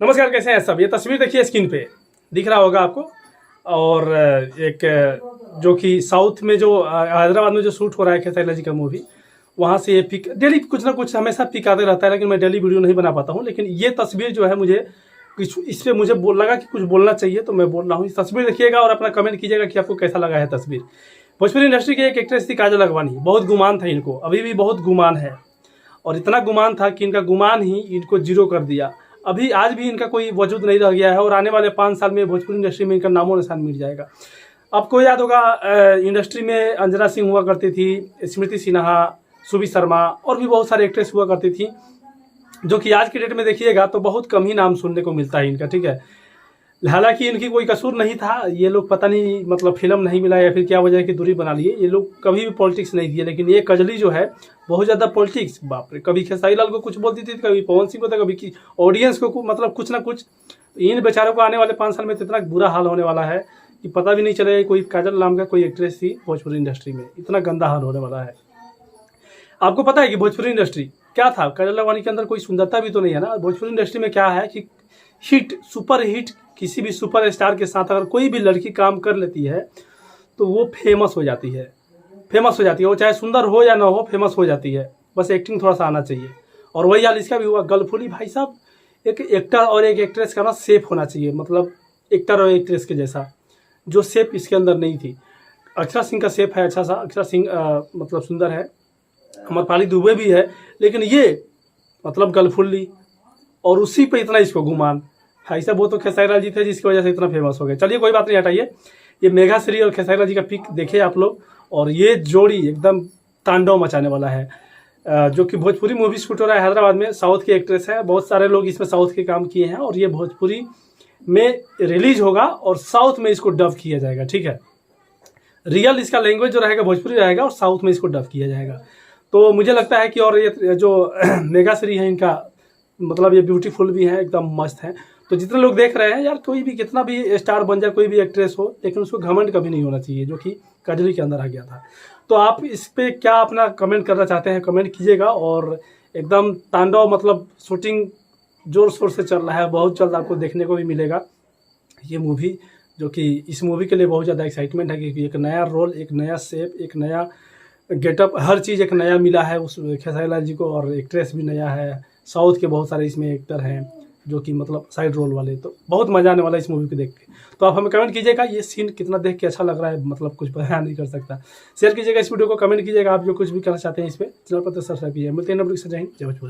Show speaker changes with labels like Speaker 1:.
Speaker 1: नमस्कार, कैसे हैं सब। ये तस्वीर देखिए, स्क्रीन पे दिख रहा होगा आपको। और एक जो कि साउथ में जो हैदराबाद में जो शूट हो रहा है खेसारी जी का मूवी, वहाँ से ये पिक डेली कुछ ना कुछ हमेशा पिक आते रहता है, लेकिन मैं डेली वीडियो नहीं बना पाता हूँ। लेकिन ये तस्वीर जो है मुझे कुछ इस पर मुझे लगा कि कुछ बोलना चाहिए, तो मैं बोल रहा हूँ। इस तस्वीर देखिएगा और अपना कमेंट कीजिएगा कि आपको कैसा लगा है तस्वीर। भोजपुरी इंडस्ट्री की एक एक्ट्रेस थी काजल अगवानी। बहुत गुमान था इनको, अभी भी बहुत गुमान है, और इतना गुमान था कि इनका गुमान ही इनको जीरो कर दिया। अभी आज भी इनका कोई वजूद नहीं रह गया है, और आने वाले 5 साल में भोजपुरी इंडस्ट्री में इनका नामो निशान मिट जाएगा। आपको याद होगा इंडस्ट्री में अंजना सिंह हुआ करती थी, स्मृति सिन्हा, सुबी शर्मा और भी बहुत सारे एक्ट्रेस हुआ करती थी, जो कि आज के डेट में देखिएगा तो बहुत कम ही नाम सुनने को मिलता है इनका। ठीक है, हालांकि इनकी कोई कसूर नहीं था। ये लोग पता नहीं मतलब फिल्म नहीं मिला या फिर क्या वजह है कि दूरी बना लिए। ये लोग कभी भी पॉलिटिक्स नहीं दिए, लेकिन ये कजली जो है बहुत ज़्यादा पॉलिटिक्स, बाप रे। कभी खेसारी लाल को कुछ बोलती थी, कभी पवन सिंह को था, कभी ऑडियंस को मतलब कुछ ना कुछ। इन बेचारों को आने वाले 5 साल में तो इतना बुरा हाल होने वाला है कि पता भी नहीं चलेगा। कोई काजल नाम का कोई एक्ट्रेस थी भोजपुरी इंडस्ट्री में, इतना गंदा हाल होने वाला है। आपको पता है कि भोजपुरी इंडस्ट्री क्या था? काजल अगवानी के अंदर कोई सुंदरता भी तो नहीं है ना। भोजपुरी इंडस्ट्री में क्या है कि हिट, सुपर हिट, किसी भी सुपर स्टार के साथ अगर कोई भी लड़की काम कर लेती है तो वो फेमस हो जाती है। फेमस हो जाती है, वो चाहे सुंदर हो या ना हो, फेमस हो जाती है। बस एक्टिंग थोड़ा सा आना चाहिए। और वही हाल इसका भी हुआ। गर्लफ्रेंड भाई साहब, एक एक्टर और एक एक्ट्रेस का ना सेफ होना चाहिए, मतलब एक्टर और एक्ट्रेस के जैसा, जो सेफ इसके अंदर नहीं थी। अक्षरा सिंह का सेफ है अच्छा सा, अक्षरा सिंह मतलब सुंदर है, अमरपाली दुबे भी है, लेकिन ये मतलब गर्लफ्रेंड, और उसी पे इतना इसको गुमान। ऐसा वो तो खेसारी लाल जी थे जिसकी वजह से इतना फेमस हो गए। चलिए कोई बात नहीं, हटाइए। ये मेघा श्री और खेसारी लाल जी का पिक देखिए आप लोग, और ये जोड़ी एकदम तांडव मचाने वाला है। जो कि भोजपुरी मूवी शूट हो रहा है हैदराबाद में। साउथ की एक्ट्रेस है, बहुत सारे लोग इसमें साउथ के काम किए हैं, और ये भोजपुरी में रिलीज होगा और साउथ में इसको डब किया जाएगा। ठीक है, रियल इसका लैंग्वेज जो रहेगा भोजपुरी रहेगा, और साउथ में इसको डब किया जाएगा। तो मुझे लगता है कि, और ये जो मेघा श्री है, इनका मतलब ये ब्यूटीफुल भी है, एकदम मस्त है। तो जितने लोग देख रहे हैं यार, कोई भी कितना भी स्टार बन जाए, कोई भी एक्ट्रेस हो, लेकिन उसको घमंड कभी नहीं होना चाहिए, जो कि कजली के अंदर आ गया था। तो आप इस पे क्या अपना कमेंट करना चाहते हैं, कमेंट कीजिएगा। और एकदम तांडव, मतलब शूटिंग जोर शोर से चल रहा है, बहुत जल्द आपको देखने को भी मिलेगा ये मूवी। जो कि इस मूवी के लिए बहुत ज़्यादा एक्साइटमेंट है, क्योंकि एक नया रोल, एक नया शेप, एक नया गेटअप, हर चीज़ एक नया मिला है उस खेसारी लाल जी को, और एक्ट्रेस भी नया है। साउथ के बहुत सारे इसमें एक्टर हैं जो कि मतलब साइड रोल वाले। तो बहुत मज़ा आने वाला है इस मूवी को देख के। तो आप हमें कमेंट कीजिएगा ये सीन कितना देख के अच्छा लग रहा है, मतलब कुछ बयान नहीं कर सकता। शेयर कीजिएगा इस वीडियो को, कमेंट कीजिएगा आप जो कुछ भी करना चाहते हैं इस पर। चैनल पर तो सब्सक्राइब कीजिए। मिलते हैं नंबर से। जय हिंद, जय भोजपुरी।